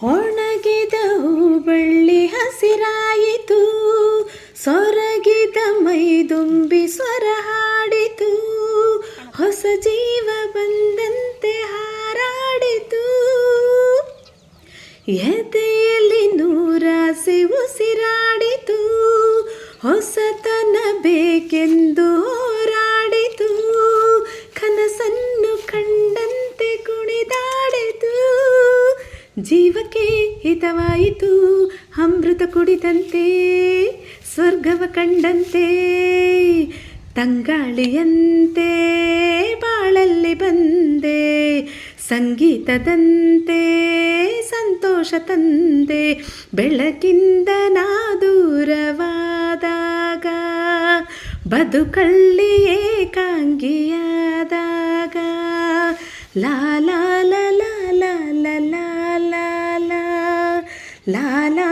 ಒಣಗಿದ ಹೂಬಳ್ಳಿ ಹಸಿರಾಯಿತು, ಸೊರಗಿದ ಮೈದುಂಬಿ ಸ್ವರ ಹಾಡಿತು, ಹೊಸ ಜೀವ ಬಂದಂತೆ ಹಾರಾಡಿತು. ಎದೆಯಲ್ಲಿ ನೂರಾಸೆ ಉಸಿರಾಡಿತು, ಹೊಸತನ ಬೇಕೆಂದು ಹೋರಾಡಿತು, ಕನಸನ್ನು ಕಂಡಂತೆ ಕುಣಿದಾಡಿತು. ಜೀವಕ್ಕೆ ಹಿತವಾಯಿತು ಅಮೃತ ಕುಡಿದಂತೆ, ಸ್ವರ್ಗವ ಕಂಡಂತೆ ತಂಗಾಳಿಯಂತೆ ಬಾಳಲ್ಲಿ ಬಂದೆ, ಸಂಗೀತದಂತೆ ಸಂತೋಷ ತಂದೆ. ಬೆಳಕಿಂದ ನಾ ದೂರವಾದಾಗ, ಬದುಕಲ್ಲಿ ಏಕಾಂಗಿಯಾದಾಗ, ಲಾ ಲಾ ಲಾ ಲಾ ಲಾ ಲಾ ಲಾ ಲಾ ಲಾ ಲಾ